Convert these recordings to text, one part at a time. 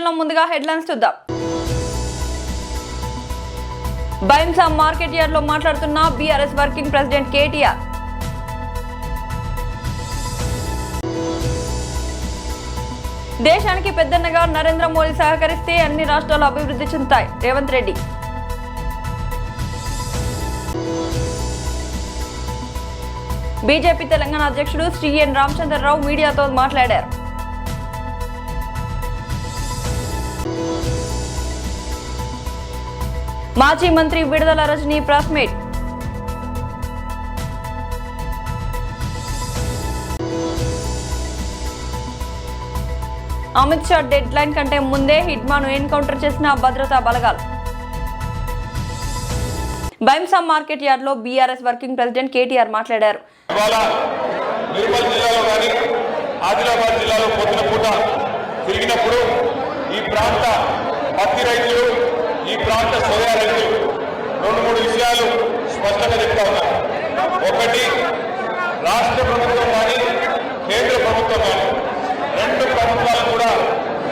బులెటిన్లో ముందుగా హెడ్లైన్స్ చూద్దాం. బైంసా మార్కెట్ యార్డ్ లో మాట్లాడుతున్న బీఆర్ఎస్ వర్కింగ్ ప్రెసిడెంట్ కేటీఆర్. దేశానికి పెద్దన్నగా నరేంద్ర మోడీ సహకరిస్తే అన్ని రాష్ట్రాలు అభివృద్ధి చెందుతాయి రేవంత్ రెడ్డి. బీజేపీ తెలంగాణ అధ్యక్షుడు శ్రీ ఎన్ రామచంద్రరావు మీడియాతో మాట్లాడారు. మాజీ మంత్రి Vidadala Rajini press meet. Amit Shah dead line కంటే ముందే హిడ్మాను ఎన్కౌంటర్ చేసిన భద్రతా బలగాలు. బైంసా మార్కెట్ యార్డ్ లో బీఆర్ఎస్ వర్కింగ్ ప్రెసిడెంట్ కేటీఆర్ మాట్లాడారు. నిర్మల్ జిల్లాలో కానీ ఆదిలాబాద్ జిల్లాలో పొద్దున పూట తిరిగినప్పుడు ఈ ప్రాంత పత్తి రైతులు, ఈ ప్రాంత సోయా రైతులు 2-3 విషయాలు స్పష్టంగా చెప్తా ఉన్నారు. ఒకటి, రాష్ట్ర ప్రభుత్వం కానీ కేంద్ర ప్రభుత్వం కానీ 2 ప్రభుత్వాలు కూడా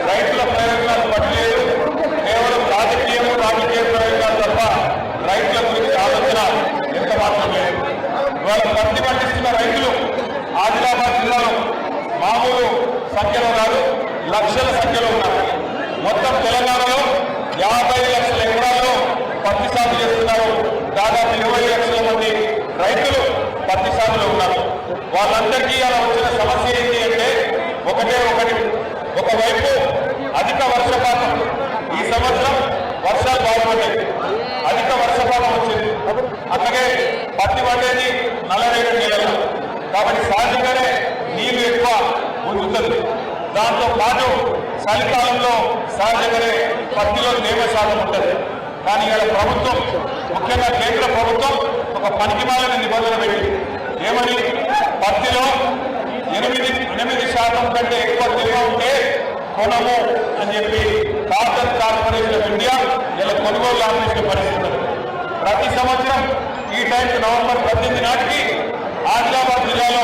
రైతుల ప్రయోజనాలు పట్టలేదు. కేవలం రాజకీయ ప్రయోజనాలు తప్ప రైతుల గురించి ఆలోచన ఎంత మాత్రం లేదు. ఇవాళ పత్తి పండిస్తున్న రైతులు ఆదిలాబాద్ జిల్లాలో మామూలు సంఖ్యలో కాదు, లక్షల సంఖ్యలో ఉన్నారు. మొత్తం తెలంగాణలో 50 లక్షల ఎకరాల్లో పత్తి సాగు చేస్తున్నారు. దాదాపు 20 లక్షల మంది రైతులు పత్తి సాగులో ఉన్నారు. వాళ్ళందరికీ అలా వచ్చిన సమస్య ఏంటి అంటే ఒకటి, ఒకవైపు అధిక వర్షపాతం. ఈ సంవత్సరం వర్షాలు బాగుపడ్డాయి, అధిక వర్షపాతం వచ్చింది. అట్లాగే పత్తి పండేది నల్లరేగడి నెలలు కాబట్టి సహజంగానే నీళ్లు ఎక్కువ గుంజుతుంది. దాంతో పాటు చలికాలంలో సహజంగానే పత్తిలో తేమ శాతం ఉంటుంది. కానీ ఇలా ప్రభుత్వం, ముఖ్యంగా కేంద్ర ప్రభుత్వం ఒక పనికిమాలిన నిబంధన పెట్టి ఏమని, పత్తిలో 8% కంటే ఎక్కువ తేమ ఉంటే కొనము అని చెప్పి కాటన్ కార్పొరేషన్ ఆఫ్ ఇండియా ఇలా కొనుగోలు ఆపేసిన పరిస్థితి. ప్రతి సంవత్సరం ఈ టైంకి నవంబర్ 18 నాటికి ఆదిలాబాద్ జిల్లాలో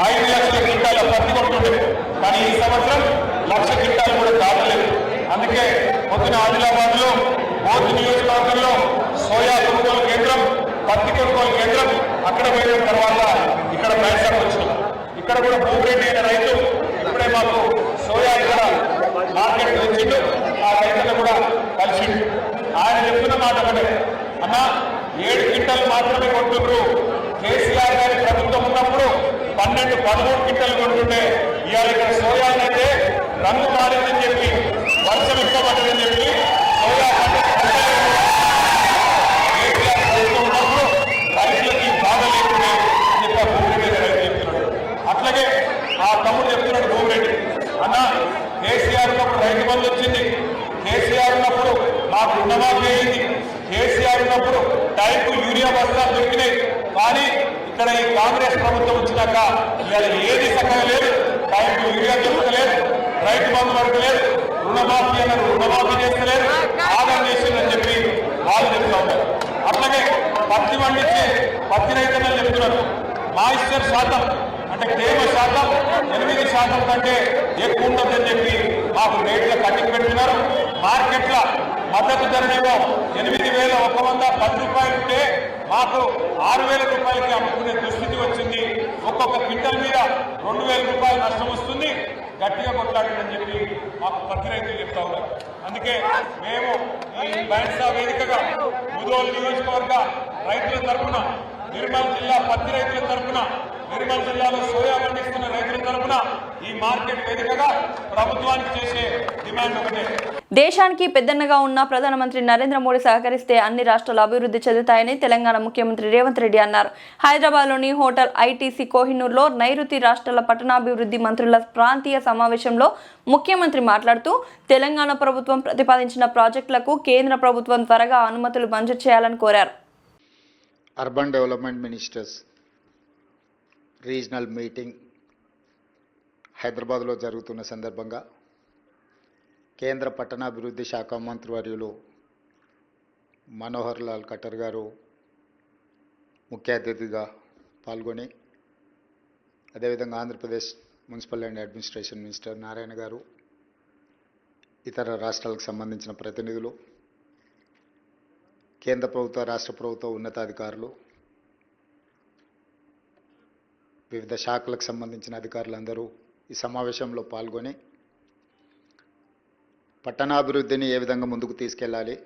5 లక్షల క్వింటాల పత్తి కొంటుండే. కానీ ఈ సంవత్సరం 1,00,000 క్వింటాలు కూడా దాటలేదు. అందుకే పొద్దున ఆదిలాబాద్ లో బోధ్ నియోజకవర్గంలో సోయా కొనుగోలు కేంద్రం, పత్తి కొనుగోలు కేంద్రం అక్కడ పోయిన తర్వాత ఇక్కడ బయటకు వచ్చినాం. ఇక్కడ కూడా భూమిరెడ్డి అనే రైతు ఇప్పుడే మాకు సోయా ఇక్కడ మార్కెట్ వచ్చిండు. ఆ రైతులను కూడా కలిసిండు. ఆయన చెప్తున్న మాట ఒకటే, అన్న 7 క్వింటాలు మాత్రమే కొంటున్నారు. కేసీఆర్ గారి ప్రభుత్వం ఉన్నప్పుడు 12-13 క్వింటాలు కొంటుండే. ఇవాళ ఇక్కడ సోయా అయితే రంగు మారిందని చెప్పి, వర్షం ఎక్కువ పడ్డదని చెప్పి సోయా ఉన్నప్పుడు రైతులకి బాధ లేకుండా అని చెప్పి భూమిరెడ్డి రైతు చెప్తున్నాడు. అట్లాగే ఆ తమ్ముడు చెప్తున్నాడు భూమిరెడ్డి, అన్న కేసీఆర్ ఉన్నప్పుడు రైతు బంధు వచ్చింది, కేసీఆర్ ఉన్నప్పుడు మాకు రుణమాఫీ అయింది, కేసీఆర్ ఉన్నప్పుడు టైంకు యూరియా బస్తాలు దొరికినాయి. కానీ ఇక్కడ ఈ కాంగ్రెస్ ప్రభుత్వం వచ్చినాక ఇవాళ ఏది చక్కగా లేదు. టైంకు యూరియా దొరకలేదు, రైతు బంధు పడతలేదు, రుణమాఫీ అన్నారు, రుణమాఫీ చేస్తలేదు, ఆదాయం చేసిందని చెప్పి వాళ్ళు చెప్తా ఉన్నారు. అట్లాగే పత్తి పండించే పత్తి రైతులను చెప్తున్నారు, మాయిశ్చర్ శాతం అంటే తేమ శాతం 8% కంటే ఎక్కువ ఉంటుందని చెప్పి మాకు రేట్ల కట్టింగ్ పెడుతున్నారు. మార్కెట్ల మద్దతు ధరనేమో 8,110 రూపాయలు ఉంటే మాకు 6,000 రూపాయలకి అమ్ముకునే దుస్థితి వచ్చింది. ఒక్కొక్క క్వింటల్ మీద 2,000 రూపాయలు నష్టం వస్తుంది. గట్టిగా కొట్లాడని చెప్పి మాకు పత్తి రైతులు చెప్తా ఉన్నారు. అందుకే మేము ఈ బైంసా వేదికగా ముదోల్ నియోజకవర్గ రైతుల తరఫున, నిర్మల్ జిల్లా పత్తి రైతుల తరఫున, నిర్మల్ జిల్లాలో సోయా పండిస్తున్న రైతుల తరఫున ఈ మార్కెట్ వేదికగా ప్రభుత్వానికి చేసే డిమాండ్ ఒకటే. దేశానికి పెద్దన్నగా ఉన్న ప్రధానమంత్రి నరేంద్ర మోడీ సహకరిస్తే అన్ని రాష్ట్రాలు అభివృద్ధి చెందుతాయని తెలంగాణ ముఖ్యమంత్రి రేవంత్ రెడ్డి అన్నారు. హైదరాబాద్లోని హోటల్ ఐటీసీ కోహినూర్లో నైరుతి రాష్ట్రాల పట్టణాభివృద్ధి మంత్రుల ప్రాంతీయ సమావేశంలో ముఖ్యమంత్రి మాట్లాడుతూ తెలంగాణ ప్రభుత్వం ప్రతిపాదించిన ప్రాజెక్టులకు కేంద్ర ప్రభుత్వం త్వరగా అనుమతులు మంజూరు చేయాలని కోరారు. Urban development ministers regional meeting హైదరాబాద్లో జరుగుతున్న సందర్భంగా కేంద్ర పట్టణాభివృద్ధి శాఖ మంత్రివర్యులు మనోహర్ లాల్ ఖట్టర్ గారు ముఖ్య అతిథిగా పాల్గొని, అదేవిధంగా Andhra Pradesh municipal and administration minister Narayana గారు, ఇతర రాష్ట్రాలకు సంబంధించిన ప్రతినిధులు, కేంద్ర ప్రభుత్వ, రాష్ట్ర ప్రభుత్వ ఉన్నతాధికారులు, వివిధ శాఖలకు సంబంధించిన అధికారులందరూ ఈ సమావేశంలో పాల్గొని పట్టణాభివృద్ధిని ఏ విధంగా ముందుకు తీసుకెళ్ళాలి,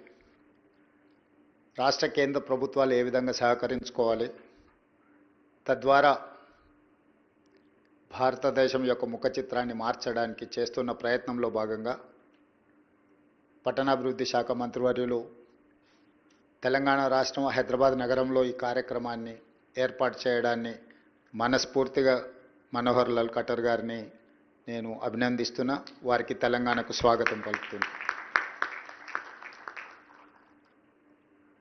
రాష్ట్ర కేంద్ర ప్రభుత్వాలు ఏ విధంగా సహకరించుకోవాలి, తద్వారా భారతదేశం యొక్క ముఖ చిత్రాన్ని మార్చడానికి చేస్తున్న ప్రయత్నంలో భాగంగా పట్టణాభివృద్ధి శాఖ మంత్రివర్యులు తెలంగాణ రాష్ట్రం హైదరాబాద్ నగరంలో ఈ కార్యక్రమాన్ని ఏర్పాటు చేయడాన్ని మనస్ఫూర్తిగా మనోహర్ లాల్ ఖట్టర్ గారిని నేను అభినందిస్తున్నా. వారికి తెలంగాణకు స్వాగతం పలుకుతున్నా.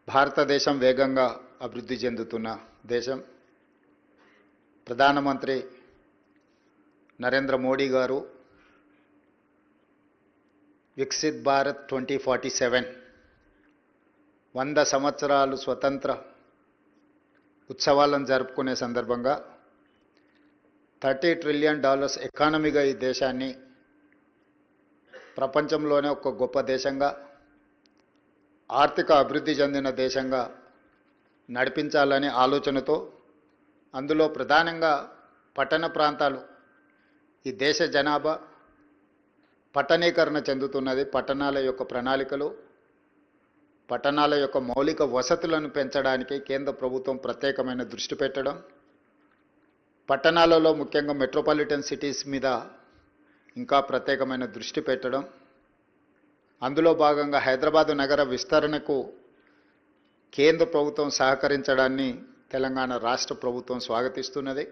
భారతదేశం వేగంగా అభివృద్ధి చెందుతున్న దేశం. ప్రధానమంత్రి నరేంద్ర మోడీ గారు వికసిత్ భారత్ 2047 100 సంవత్సరాలు స్వతంత్ర ఉత్సవాలను జరుపుకునే సందర్భంగా $30 ట్రిలియన్ ఎకానమీగా ఈ దేశాన్ని ప్రపంచంలోనే ఒక గొప్ప దేశంగా, ఆర్థిక అభివృద్ధి చెందిన దేశంగా నడిపించాలనే ఆలోచనతో, అందులో ప్రధానంగా పట్టణ ప్రాంతాలు, ఈ దేశ జనాభా పట్టణీకరణ చెందుతున్నది. పట్టణాల యొక్క ప్రణాళికలు, పట్టణాల యొక్క మౌలిక వసతులను పెంచడానికి కేంద్ర ప్రభుత్వం ప్రత్యేకమైన దృష్టి పెట్టడం, పట్టణాలలో ముఖ్యంగా మెట్రోపాలిటన్ సిటీస్ మీద ఇంకా ప్రత్యేకమైన దృష్టి పెట్టడం, అందులో భాగంగా హైదరాబాదు నగర విస్తరణకు కేంద్ర ప్రభుత్వం సహకరించడాన్ని తెలంగాణ రాష్ట్ర ప్రభుత్వం స్వాగతిస్తున్నది.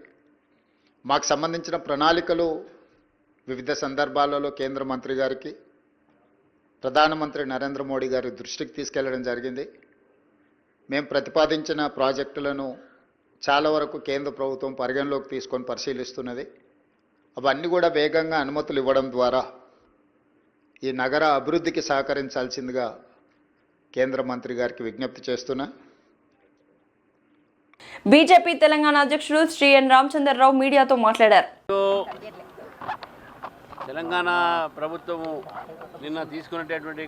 మాకు సంబంధించిన ప్రణాళికలు వివిధ సందర్భాలలో కేంద్ర మంత్రి గారికి, ప్రధానమంత్రి నరేంద్ర మోడీ గారి దృష్టికి తీసుకెళ్లడం జరిగింది. మేము ప్రతిపాదించిన ప్రాజెక్టులను చాలా వరకు కేంద్ర ప్రభుత్వం పరిగణలోకి తీసుకొని పరిశీలిస్తున్నది. అవన్నీ కూడా వేగంగా అనుమతులు ఇవ్వడం ద్వారా ఈ నగర అభివృద్ధికి సహకరించాల్సిందిగా కేంద్ర మంత్రి గారికి విజ్ఞప్తి చేస్తున్నా. బీజేపీ తెలంగాణ అధ్యక్షుడు శ్రీ ఎన్ రామచంద్రరావు మీడియాతో మాట్లాడారు. తెలంగాణ ప్రభుత్వము నిన్న తీసుకున్నటువంటి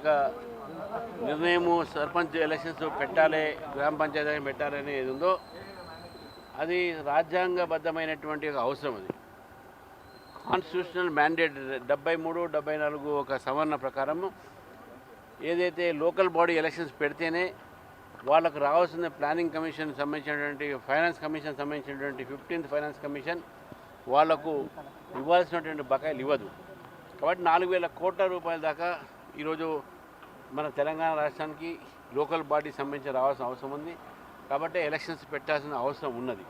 నిర్ణయము సర్పంచ్ ఎలక్షన్స్ పెట్టాలి, గ్రామ పంచాయతీ పెట్టాలి అనేది ఉందో అది రాజ్యాంగబద్ధమైనటువంటి ఒక అవసరం. అది కాన్స్టిట్యూషనల్ మ్యాండేట్ 73, 74 ఒక సవరణ ప్రకారం ఏదైతే లోకల్ బాడీ ఎలక్షన్స్ పెడితేనే వాళ్ళకు రావాల్సిన ప్లానింగ్ కమిషన్ సంబంధించినటువంటి, ఫైనాన్స్ కమిషన్ సంబంధించినటువంటి 15th ఫైనాన్స్ కమిషన్ వాళ్లకు ఇవ్వాల్సినటువంటి బకాయిలు ఇవ్వదు. కాబట్టి 4,000 కోట్ల రూపాయల దాకా ఈరోజు మన తెలంగాణ రాష్ట్రానికి లోకల్ బాడీ సంబంధించి రావాల్సిన అవసరం ఉంది. కాబట్టి ఎలక్షన్స్ పెట్టాల్సిన అవసరం ఉన్నది.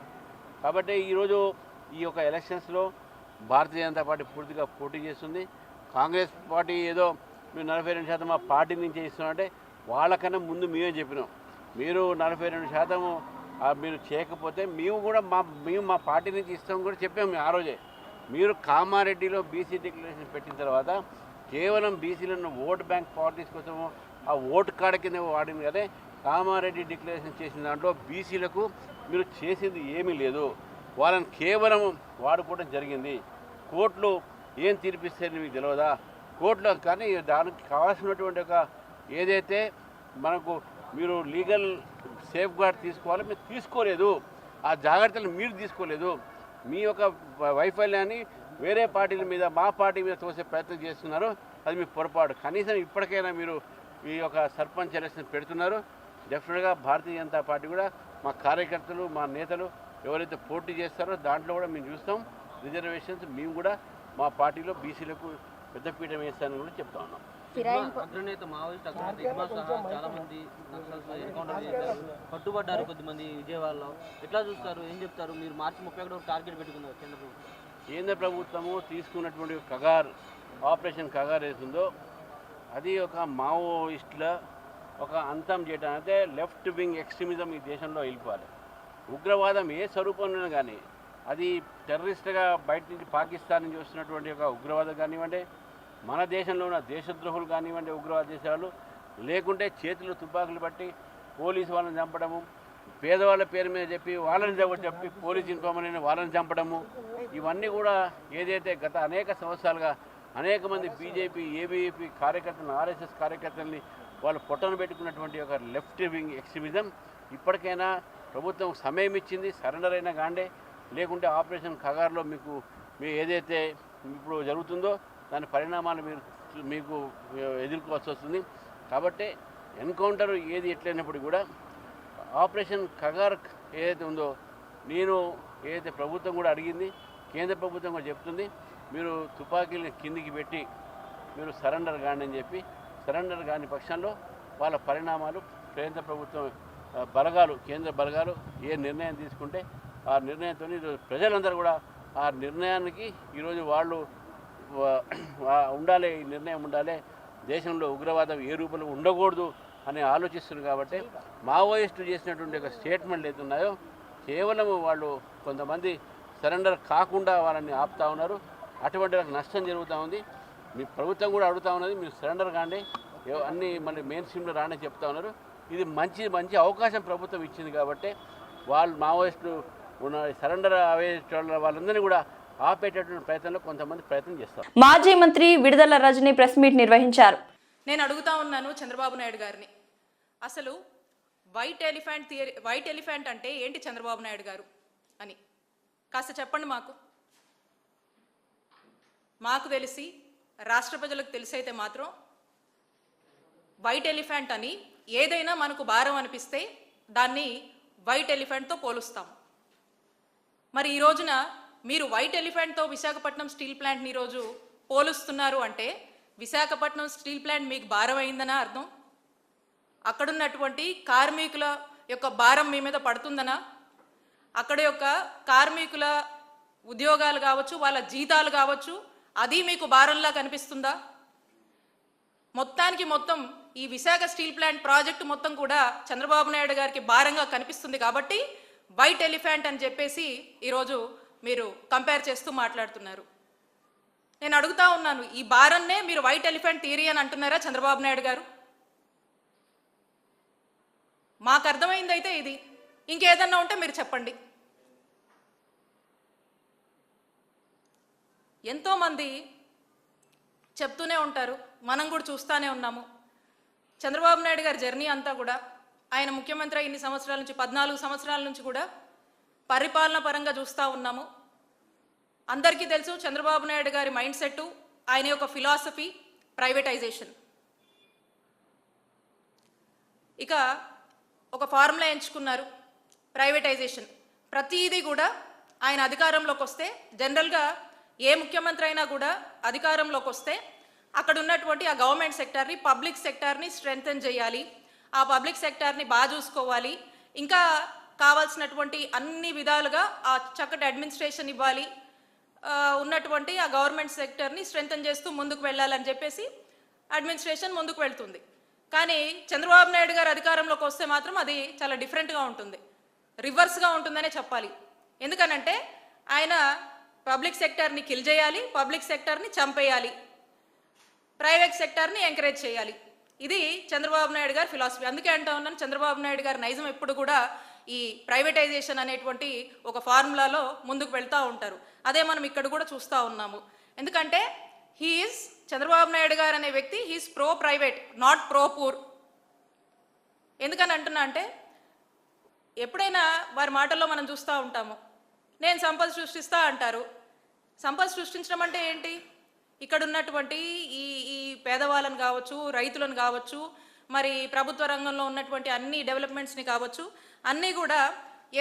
కాబట్టి ఈరోజు ఈ యొక్క ఎలక్షన్స్లో భారతీయ జనతా పార్టీ పూర్తిగా పోటీ చేస్తుంది. కాంగ్రెస్ పార్టీ ఏదో మీరు 42% మా పార్టీ నుంచే ఇస్తున్నారంటే వాళ్ళకన్నా ముందు మేమే చెప్పినాం, మీరు 42% మీరు చేయకపోతే మేము మా పార్టీ నుంచి ఇస్తాం కూడా చెప్పాము ఆ రోజే. మీరు కామారెడ్డిలో బీసీ డిక్లరేషన్ పెట్టిన తర్వాత కేవలం బీసీలను ఓట్ బ్యాంక్ పాలిటిక్స్ కోసము ఆ ఓటు కార్డు కింద వాడింది కదా. కామారెడ్డి డిక్లరేషన్ చేసిన దాంట్లో బీసీలకు మీరు చేసింది ఏమీ లేదు, వాళ్ళని కేవలం వాడుకోవడం జరిగింది. కోర్టులు ఏం తీర్పిస్తే మీకు తెలియదా? కోర్టులో కానీ దానికి కావాల్సినటువంటి ఒక ఏదైతే మనకు మీరు లీగల్ సేఫ్ గార్డ్ తీసుకోవాలో మీరు తీసుకోలేదు, ఆ జాగ్రత్తలు మీరు తీసుకోలేదు. మీ యొక్క వైఫల్యాన్ని వేరే పార్టీల మీద, మా పార్టీ మీద తోసే ప్రయత్నం చేస్తున్నారు. అది మీ పొరపాటు. కనీసం ఇప్పటికైనా మీరు ఈ యొక్క సర్పంచ్ ఎలక్షన్ పెడుతున్నారు. డెఫినెట్గా భారతీయ జనతా పార్టీ కూడా మా కార్యకర్తలు, మా నేతలు ఎవరైతే పోటీ చేస్తారో దాంట్లో కూడా మేము చూస్తాం. రిజర్వేషన్స్ మేము కూడా మా పార్టీలో బీసీలకు పెద్దపీట వేస్తానని కూడా చెప్తా ఉన్నాం. అగ్రనేత మావోయిస్ట్ అగ్రనేత ఇజ్మా సహా చాలా మంది నక్సల్స్ ఎన్కౌంటర్ చేశారు, పట్టుబడ్డారు కొద్దిమంది విజయవాడలో. ఎట్లా చూస్తారు, ఏం చెప్తారు? మీరు మార్చి 31 టార్గెట్ పెట్టుకున్నారు కేంద్ర ప్రభుత్వం. కేంద్ర ప్రభుత్వము తీసుకున్నటువంటి కగార్ ఆపరేషన్ కగార్ వేస్తుందో అది ఒక మావోయిస్టుల ఒక అంతం చేయడం. అంటే లెఫ్ట్ వింగ్ ఎక్స్ట్రీమిజం ఈ దేశంలో వెళ్ళిపోవాలి. ఉగ్రవాదం ఏ స్వరూపంలో కానీ అది టెర్రరిస్ట్గా బయట నుంచి పాకిస్తాన్ నుంచి వస్తున్నటువంటి ఒక ఉగ్రవాదం కానివ్వండి, మన దేశంలో ఉన్న దేశద్రోహులు కానివ్వండి, ఉగ్రవాద దేశాలు లేకుంటే చేతులు తుపాకులు బట్టి పోలీసు వాళ్ళని చంపడము, పేదవాళ్ళ పేరు మీద చెప్పి వాళ్ళని చెప్పి పోలీసు ఇన్ఫార్మర్ని వాళ్ళని చంపడము, ఇవన్నీ కూడా ఏదైతే గత అనేక సంవత్సరాలుగా అనేక మంది బీజేపీ ఏబీవీపీ కార్యకర్తలను ఆర్ఎస్ఎస్ కార్యకర్తల్ని వాళ్ళు పొట్టను పెట్టుకున్నటువంటి ఒక లెఫ్ట్ వింగ్ ఎక్స్ట్రీమిజం ఇప్పటికైనా ప్రభుత్వం సమయం ఇచ్చింది, సరెండర్ అయినా కాండే, లేకుంటే ఆపరేషన్ ఖగార్లో మీ ఏదైతే ఇప్పుడు జరుగుతుందో దాని పరిణామాలు మీకు ఎదుర్కోవాల్సి వస్తుంది. కాబట్టి ఎన్కౌంటర్ ఏది ఎట్లయినప్పుడు కూడా ఆపరేషన్ ఖగార్ ఏదైతే ఉందో ఏదైతే ప్రభుత్వం కూడా అడిగింది, కేంద్ర ప్రభుత్వం కూడా చెప్తుంది, మీరు తుపాకీని కిందికి పెట్టి మీరు సరెండర్ కాండి అని చెప్పి, సరెండర్ కాని పక్షంలో వాళ్ళ పరిణామాలు కేంద్ర ప్రభుత్వం కేంద్ర బలగాలు ఏ నిర్ణయం తీసుకుంటే ఆ నిర్ణయంతో ఈరోజు ప్రజలందరూ కూడా ఆ నిర్ణయానికి ఈరోజు వాళ్ళు ఉండాలి, ఈ నిర్ణయం ఉండాలి, దేశంలో ఉగ్రవాదం ఏ రూపంలో ఉండకూడదు అని ఆలోచిస్తున్నారు. కాబట్టి మావోయిస్టులు చేసినటువంటి ఒక స్టేట్మెంట్లు ఏతున్నాయో కేవలం వాళ్ళు కొంతమంది సరెండర్ కాకుండా వాళ్ళని ఆపుతా ఉన్నారు. అటువంటి నష్టం జరుగుతూ ఉంది. మీ ప్రభుత్వం కూడా అడుగుతూ ఉన్నది, మీరు సరెండర్ కాండి, అన్నీ మళ్ళీ మెయిన్ స్ట్రీమ్లో రాని చెప్తా ఉన్నారు. ఇది మంచి అవకాశం ప్రభుత్వం ఇచ్చింది. కాబట్టి వాళ్ళు మావోయిస్టులు సరెండర్ అయ్యే వాళ్ళందరినీ కూడా ఆపేటటువంటి ప్రయత్నంలో కొంతమంది ప్రయత్నం చేస్తారు. మాజీ మంత్రి విడుదల రజని ప్రెస్ మీట్ నిర్వహించారు. నేను అడుగుతా ఉన్నాను చంద్రబాబు నాయుడు గారిని, అసలు వైట్ ఎలిఫెంట్ అంటే ఏంటి చంద్రబాబు నాయుడు గారు అని కాస్త చెప్పండి. మాకు తెలిసి రాష్ట్ర ప్రజలకు తెలిసైతే మాత్రం వైట్ ఎలిఫెంట్ అని ఏదైనా మనకు భారం అనిపిస్తే దాన్ని వైట్ ఎలిఫెంట్తో పోలుస్తాం. మరి ఈ రోజున మీరు వైట్ ఎలిఫెంట్తో విశాఖపట్నం స్టీల్ ప్లాంట్ని ఈరోజు పోలుస్తున్నారు అంటే విశాఖపట్నం స్టీల్ ప్లాంట్ మీకు భారం అయిందనా అర్థం? అక్కడున్నటువంటి కార్మికుల యొక్క భారం మీ మీద పడుతుందనా? అక్కడ యొక్క కార్మికుల ఉద్యోగాలు కావచ్చు, వాళ్ళ జీతాలు కావచ్చు, అది మీకు భారంలా కనిపిస్తుందా? మొత్తం ఈ విశాఖ స్టీల్ ప్లాంట్ ప్రాజెక్టు మొత్తం కూడా చంద్రబాబు నాయుడు గారికి భారంగా కనిపిస్తుంది. కాబట్టి వైట్ ఎలిఫెంట్ అని చెప్పేసి ఈరోజు మీరు కంపేర్ చేస్తూ మాట్లాడుతున్నారు. నేను అడుగుతా ఉన్నాను, ఈ భారాన్నే మీరు వైట్ ఎలిఫెంట్ థియరీ అని అంటున్నారా చంద్రబాబు నాయుడు గారు? మాకు అర్థమైంది అయితే ఇది. ఇంకేదన్నా ఉంటే మీరు చెప్పండి. ఎంతోమంది చెప్తూనే ఉంటారు, మనం కూడా చూస్తూనే ఉన్నాము. చంద్రబాబు నాయుడు గారి జర్నీ అంతా కూడా, ఆయన ముఖ్యమంత్రి ఇన్ని సంవత్సరాల నుంచి 14 సంవత్సరాల నుంచి కూడా పరిపాలన పరంగా చూస్తూ ఉన్నాము. అందరికీ తెలుసు చంద్రబాబు నాయుడు గారి మైండ్ సెట్, ఆయన యొక్క ఫిలాసఫీ ప్రైవేటైజేషన్. ఇక ఒక ఫార్ములా ఎంచుకున్నారు, ప్రైవేటైజేషన్. ప్రతిదీ కూడా ఆయన అధికారంలోకి వస్తే, జనరల్గా ఏ ముఖ్యమంత్రి అయినా కూడా అధికారంలోకి వస్తే అక్కడ ఉన్నటువంటి ఆ గవర్నమెంట్ సెక్టార్ని, పబ్లిక్ సెక్టార్ని స్ట్రెంగ్తెన్ చేయాలి, ఆ పబ్లిక్ సెక్టార్ని బాగా చూసుకోవాలి, ఇంకా కావాల్సినటువంటి అన్ని విధాలుగా ఆ చక్కటి అడ్మినిస్ట్రేషన్ ఇవ్వాలి, ఉన్నటువంటి ఆ గవర్నమెంట్ సెక్టర్ని స్ట్రెంగ్తెన్ చేస్తూ ముందుకు వెళ్ళాలని చెప్పేసి అడ్మినిస్ట్రేషన్ ముందుకు వెళ్తుంది. కానీ చంద్రబాబు నాయుడు గారు అధికారంలోకి వస్తే మాత్రం అది చాలా డిఫరెంట్గా ఉంటుంది, రివర్స్గా ఉంటుందనే చెప్పాలి. ఎందుకనంటే ఆయన పబ్లిక్ సెక్టార్ని కిల్ చేయాలి, పబ్లిక్ సెక్టార్ని చంపేయాలి, ప్రైవేట్ సెక్టార్ని ఎంకరేజ్ చేయాలి. ఇది చంద్రబాబు నాయుడు గారి ఫిలాసఫీ. అందుకే అంటూ ఉన్నాను, చంద్రబాబు నాయుడు గారి నైజం ఎప్పుడు కూడా ఈ ప్రైవేటైజేషన్ అనేటువంటి ఒక ఫార్ములాలో ముందుకు వెళ్తూ ఉంటారు. అదే మనం ఇక్కడ కూడా చూస్తూ ఉన్నాము. ఎందుకంటే చంద్రబాబు నాయుడు గారు అనే వ్యక్తి he is pro private, not pro poor. ఎందుకని అంటున్నా అంటే, ఎప్పుడైనా వారి మాటల్లో మనం చూస్తూ ఉంటాము, నేను సంపద సృష్టిస్తా అంటారు. సంపద సృష్టించడం అంటే ఏంటి? ఇక్కడ ఉన్నటువంటి ఈ పేదవాళ్ళని కావచ్చు, రైతులను కావచ్చు, మరి ప్రభుత్వ రంగంలో ఉన్నటువంటి అన్ని డెవలప్మెంట్స్ని కావచ్చు, అన్నీ కూడా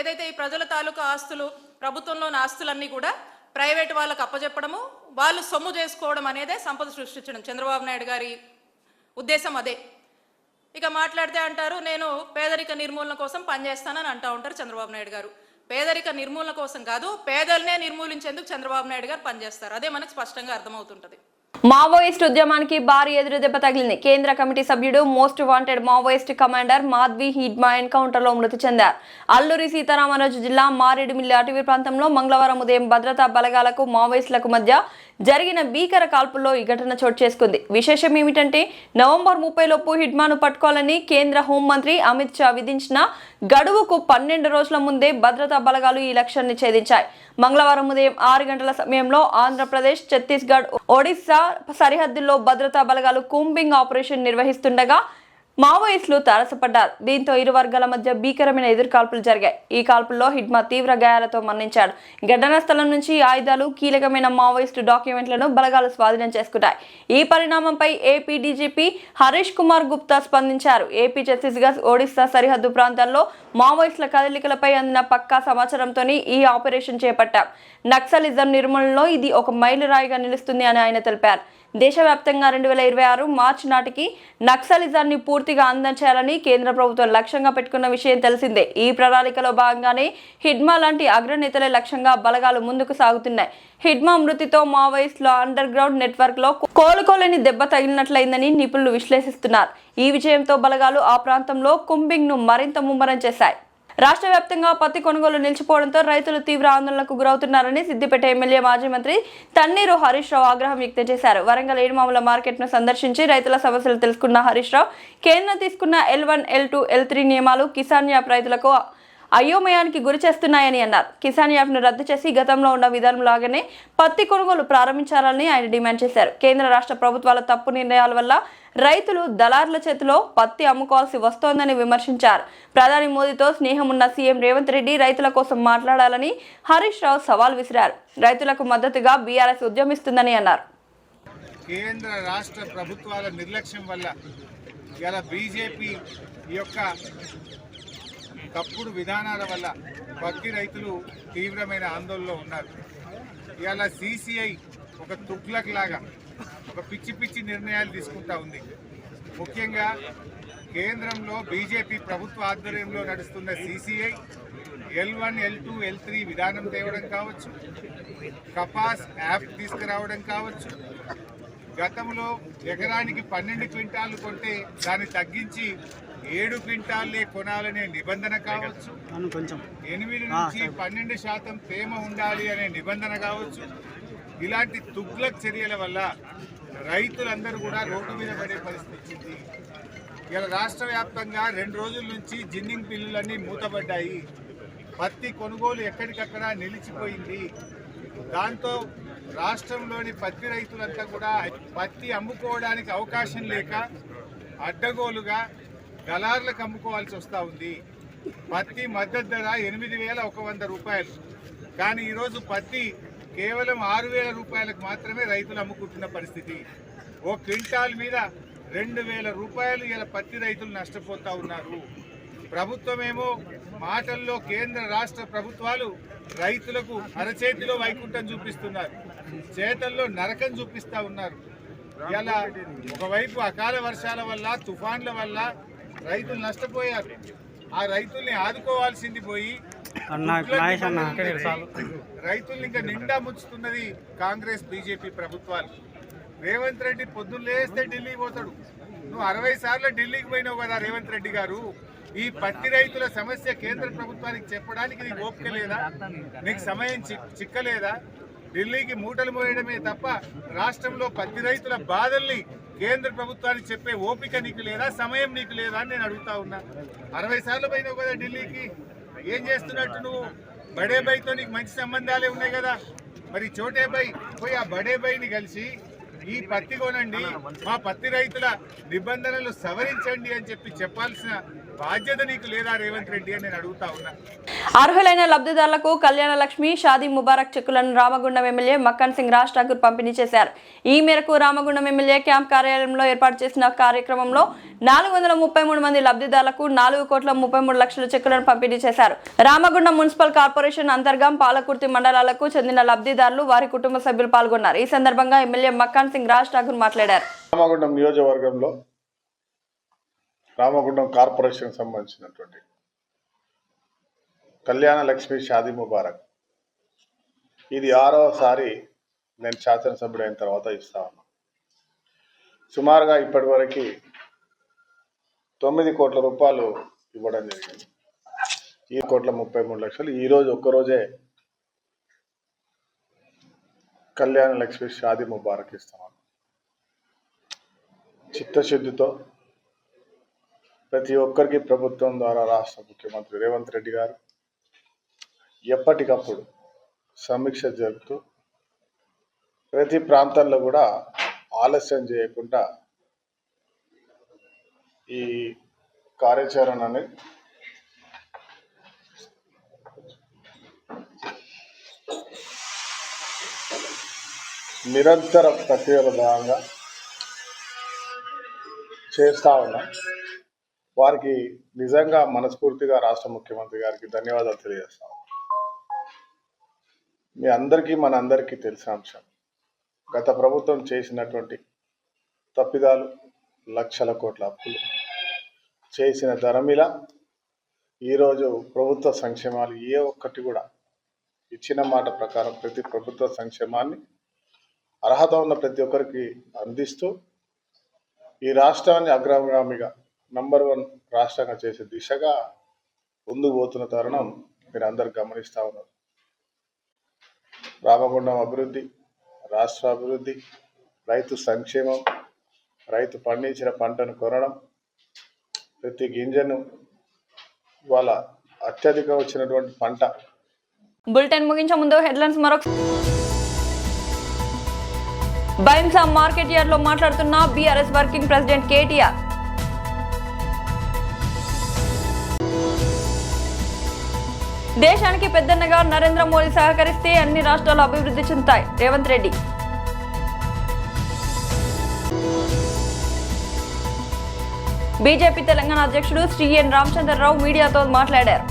ఏదైతే ఈ ప్రజల తాలూకా ఆస్తులు, ప్రభుత్వంలోని ఆస్తులన్నీ కూడా ప్రైవేట్ వాళ్ళకు అప్పచెప్పడము, వాళ్ళు సొమ్ము చేసుకోవడం అనేదే సంపద సృష్టించడం. చంద్రబాబు నాయుడు గారి ఉద్దేశం అదే. ఇక మాట్లాడితే అంటారు, నేను పేదరిక నిర్మూలన కోసం పనిచేస్తానని అంటూ ఉంటారు చంద్రబాబు నాయుడు గారు. పేదరిక నిర్మూలన కోసం కాదు, పేదలనే నిర్మూలించేందుకు చంద్రబాబు నాయుడు గారు పనిచేస్తారు. అదే మనకు స్పష్టంగా అర్థమవుతుంటది. మావోయిస్ట్ ఉద్యమానికి భారీ ఎదురుదెబ్బ తగిలింది. కేంద్ర కమిటీ సభ్యుడు, most wanted Maoist commander Madhavi Hidma ఎన్కౌంటర్లో మృతి చెందారు. అల్లూరి సీతారామరాజు జిల్లా మారేడుమిల్లి అటవీ ప్రాంతంలో మంగళవారం ఉదయం భద్రతా బలగాలకు మావోయిస్టులకు మధ్య జరిగిన భీకర కాల్పుల్లో ఈ ఘటన చోటు చేసుకుంది. విశేషం ఏమిటంటే నవంబర్ 30 లోపు హిడ్మాను పట్టుకోవాలని కేంద్ర హోంమంత్రి అమిత్ షా విధించిన గడువుకు 12 రోజుల ముందే భద్రతా బలగాలు ఈ లక్ష్యాన్ని ఛేదించాయి. మంగళవారం ఉదయం 6 గంటల సమయంలో ఆంధ్రప్రదేశ్, ఛత్తీస్గఢ్, ఒడిశా సరిహద్దుల్లో భద్రతా బలగాలు కూంబింగ్ ఆపరేషన్ నిర్వహిస్తుండగా మావోయిస్టులు తారసపడ్డారు. దీంతో ఇరు వర్గాల మధ్య భీకరమైన ఎదురుకాల్పులు జరిగాయి. ఈ కాల్పుల్లో హిడ్మా తీవ్ర గాయాలతో మరణించాడు. ఘటనా స్థలం నుంచి ఆయుధాలు, కీలకమైన మావోయిస్టు డాక్యుమెంట్లను బలగాలు స్వాధీనం చేసుకున్నాయి. ఈ పరిణామంపై ఏపీ డీజీపీ హరీష్ కుమార్ గుప్తా స్పందించారు. ఏపీ, ఛత్తీస్గఢ్, ఒడిశా సరిహద్దు ప్రాంతాల్లో మావోయిస్టుల కదలికలపై అందిన పక్కా సమాచారంతో ఈ ఆపరేషన్ చేపట్టాం. నక్సలిజం నిర్మూలనలో ఇది ఒక మైలురాయిగా నిలుస్తుంది అని ఆయన తెలిపారు. దేశవ్యాప్తంగా 2026 మార్చి నాటికి నక్సలిజాన్ని పూర్తిగా అందించాలని కేంద్ర ప్రభుత్వం లక్ష్యంగా పెట్టుకున్న విషయం తెలిసిందే. ఈ ప్రణాళికలో భాగంగానే హిడ్మా లాంటి అగ్రనేతలే లక్ష్యంగా బలగాలు ముందుకు సాగుతున్నాయి. హిడ్మా మృతితో మావోయిస్టుల అండర్ గ్రౌండ్ నెట్వర్క్ లో కోలుకోలేని దెబ్బ తగిలినట్లయిందని నిపుణులు విశ్లేషిస్తున్నారు. ఈ విజయంతో బలగాలు ఆ ప్రాంతంలో కూంబింగ్ ను మరింత ముమ్మరం చేశాయి. రాష్ట్ర వ్యాప్తంగా పత్తి కొనుగోలు నిలిచిపోవడంతో రైతులు తీవ్ర ఆందోళనకు గురవుతున్నారని సిద్దిపేట ఎమ్మెల్యే మాజీ మంత్రి తన్నీరు హరీష్ రావు ఆగ్రహం వ్యక్తం చేశారు. వరంగల్ ఏడుమాముల మార్కెట్ ను సందర్శించి రైతుల సమస్యలు తెలుసుకున్న హరీష్ రావు కేంద్రం తీసుకున్న L1, L2, L3 నియమాలు కిసాన్ యాప్ రైతులకు అయోమయానికి గురి చేస్తున్నాయని అన్నారు. కిసాన్ యాప్ ను రద్దు చేసి గతంలో ఉన్న విధానం లాగానే పత్తి కొనుగోలు ప్రారంభించాలని ఆయన డిమాండ్ చేశారు. కేంద్ర రాష్ట్ర ప్రభుత్వాల తప్పు నిర్ణయాల వల్ల రైతులు దళారుల చేతిలో పత్తి అమ్ముకోవాల్సి వస్తోందని విమర్శించారు. ప్రధాని మోదీతో స్నేహం ఉన్న సీఎం రేవంత్ రెడ్డి రైతుల కోసం మాట్లాడాలని హరీష్ రావు సవాల్ విసిరారు. రైతులకు మద్దతుగా బీఆర్ఎస్ ఉద్యమిస్తుందని అన్నారు. కేంద్ర రాష్ట్ర ప్రభుత్వాల నిర్లక్ష్యం వల్ల ఇలా బీజేపీ యొక్క తప్పుడు విధానాల వల్ల పత్తి రైతులు తీవ్రమైన ఆందోళనలో ఉన్నారు. ఇవాళ CCI ఒక తుగ్లక్ లాగా ఒక పిచ్చి పిచ్చి నిర్ణయాలు తీసుకుంటా ఉంది. ముఖ్యంగా కేంద్రంలో బీజేపీ ప్రభుత్వ ఆధ్వర్యంలో నడుస్తున్న CCI L1, L2, L3 విధానం తేవడం కావచ్చు, కపాస్ యాప్ తీసుకురావడం కావచ్చు, గతంలో ఎకరానికి 12 క్వింటాలు కొంటే దాన్ని తగ్గించి 7 క్వింటాల్లే కొనాలనే నిబంధన కావచ్చు, 8 నుంచి 12% తేమ ఉండాలి అనే నిబంధన కావచ్చు. ఇలాంటి తుగ్లక్ చర్యల వల్ల రైతులందరూ కూడా రోడ్డు మీద పడే పరిస్థితి వచ్చింది. ఇలా రాష్ట్ర వ్యాప్తంగా 2 రోజుల నుంచి జిన్నింగ్ బిల్లులన్నీ మూతపడ్డాయి. పత్తి కొనుగోలు ఎక్కడికక్కడ నిలిచిపోయింది. దాంతో రాష్ట్రంలోని పత్తి రైతులంతా కూడా పత్తి అమ్ముకోవడానికి అవకాశం లేక అడ్డగోలుగా దళారులకు అమ్ముకోవాల్సి వస్తూ ఉంది. పత్తి మద్దతు ధర 8,100 రూపాయలు, కానీ ఈరోజు పత్తి కేవలం 6,000 రూపాయలకు మాత్రమే రైతులు అమ్ముకుంటున్న పరిస్థితి. ఓ క్వింటాల్ మీద 2,000 రూపాయలు ఇలా పత్తి రైతులు నష్టపోతూ ఉన్నారు. ప్రభుత్వమేమో మాటల్లో కేంద్ర రాష్ట్ర ప్రభుత్వాలు రైతులకు అరచేతిలో వైకుంఠం చూపిస్తున్నారు, చేతల్లో నరకం చూపిస్తూ ఉన్నారు. ఇలా ఒకవైపు అకాల వర్షాల వల్ల, తుఫాన్ల వల్ల రైతులు నష్టపోయారు. ఆ రైతుల్ని ఆదుకోవాల్సింది పోయి రైతుల్ని ఇంకా నిండా ముంచుతున్నది కాంగ్రెస్ బీజేపీ ప్రభుత్వాలు. రేవంత్ రెడ్డి పొద్దున్న లేస్తే ఢిల్లీకి పోతాడు. నువ్వు 60 సార్లు ఢిల్లీకి పోయినావు కదా రేవంత్ రెడ్డి గారు. ఈ పత్తి రైతుల సమస్య కేంద్ర ప్రభుత్వానికి చెప్పడానికి నీకు ఓపిక లేదా? నీకు సమయం చిక్కలేదా? ఢిల్లీకి మూటలు మోయడమే తప్ప రాష్ట్రంలో పత్తి రైతుల బాధల్ని కేంద్ర ప్రభుత్వానికి చెప్పే ఓపిక నీకు లేదా, సమయం నీకు లేదా అని నేను అడుగుతా ఉన్నా. 60 సార్లు పోయినావు కదా ఢిల్లీకి. ఏం చేస్తున్నట్టు నువ్వు? బడే బైతో నీకు మంచి సంబంధాలే ఉన్నాయి కదా. మరి చోటే బై పోయి ఆ బడే బైని కలిసి ఈ పత్తి కొనండి, మా పత్తి రైతుల నిబంధనలు సవరించండి అని చెప్పాల్సిన బాధ్యత నీకు లేదా రేవంత్ రెడ్డి అని నేను అడుగుతా ఉన్నా. అర్హులైన లబ్ధిదారులకు కళ్యాణ లక్ష్మి, షాదీ ముబారక్ చెక్కులను రామగుండం ఎమ్మెల్యే మక్కన్ సింగ్ రాజ్ ఠాకూర్ పంపిణీ చేశారు. ఈ మేరకు రామగుండం ఎమ్మెల్యే క్యాంప్ కార్యాలయంలో ఏర్పాటు చేసిన కార్యక్రమంలో 433 మంది లబ్ధిదారులకు 4,33,00,000 చెక్కులను పంపిణీ చేశారు. రామగుండం మున్సిపల్ కార్పొరేషన్ అంతర్గం, పాలకుర్తి మండలాలకు చెందిన లబ్ధిదారులు, వారి కుటుంబ సభ్యులు పాల్గొన్నారు. ఈ సందర్భంగా ఎమ్మెల్యే మక్కన్ సింగ్ రాజ్ ఠాకూర్ మాట్లాడారు. రామగుండం నియోజకవర్గంలో రామగుండం కార్పొరేషన్ సంబంధించినటువంటి కళ్యాణ లక్ష్మి, షాదీ ముబారక్, ఇది 6వసారి నేను శాసనసభ్యుడైన తర్వాత ఇస్తా ఉన్నా. సుమారుగా ఇప్పటి వరకు 9 కోట్ల రూపాయలు ఇవ్వడం జరిగింది. 1,33,00,000 ఈరోజు ఒక్కరోజే కళ్యాణ లక్ష్మి షాదీ ముబారక్ ఇస్తామని చిత్తశుద్ధితో ప్రతి ఒక్కరికి ప్రభుత్వం ద్వారా రాష్ట్ర ముఖ్యమంత్రి రేవంత్ రెడ్డి గారు ఎప్పటికప్పుడు సమీక్ష జరుపుతూ ప్రతి ప్రాంతాల్లో కూడా ఆలస్యం చేయకుండా ఈ కార్యాచరణని నిరంతర ప్రక్రియల భాగంగా చేస్తూ ఉన్నాం. వారికి నిజంగా మనస్ఫూర్తిగా రాష్ట్ర ముఖ్యమంత్రి గారికి ధన్యవాదాలు తెలియజేస్తాం. మీ అందరికీ మనందరికీ తెలిసిన అంశం, గత ప్రభుత్వం చేసినటువంటి తప్పిదాలు, లక్షల కోట్ల అప్పులు చేసిన ధరమిల ఈరోజు ప్రభుత్వ సంక్షేమాలు ఏ ఒక్కటి కూడా ఇచ్చిన మాట ప్రకారం ప్రతి ప్రభుత్వ సంక్షేమాన్ని అర్హత ఉన్న ప్రతి ఒక్కరికి అందిస్తూ ఈ రాష్ట్రాన్ని అగ్రగామిగా నంబర్ 1 రాష్ట్రంగా చేసే దిశగా ముందుకు పోతున్న తరుణం మీరు అందరు గమనిస్తూ ఉన్నారు. రామగుండం అభివృద్ధి, రాష్ట్ర అభివృద్ధి, రైతు సంక్షేమం, రైతు పండించిన పంటను కొనడం, ప్రతి గింజను ఇవాళ అత్యధిక వచ్చినటువంటి పంట. బులెటిన్ ముగించే ముందు హెడ్లైన్స్ మరొక. బైంసా మార్కెట్ యార్డ్ లో మాట్లాడుతున్న బీఆర్ఎస్ వర్కింగ్ ప్రెసిడెంట్ కేటీఆర్. దేశానికి పెద్దన్నగా నరేంద్ర మోడీ సహకరిస్తే అన్ని రాష్ట్రాలు అభివృద్ధి చెందుతాయి, రేవంత్ రెడ్డి. బీజేపీ తెలంగాణ అధ్యక్షుడు శ్రీ ఎన్ రామచంద్రరావు మీడియాతో మాట్లాడారు.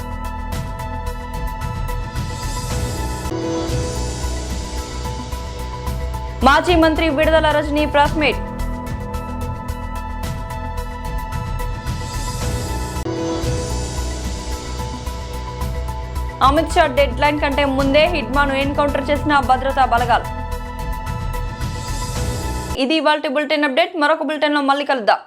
మాజీ మంత్రి Vidadala Rajini press meet. Amit Shah dead line కంటే ముందే హిడ్మాను ఎన్కౌంటర్ చేసిన భద్రతా బలగాలు. ఇది ఇవాల్టి బులెటిన్ అప్డేట్. మరొక బులెటిన్ లో మళ్ళీ కలుద్దాం.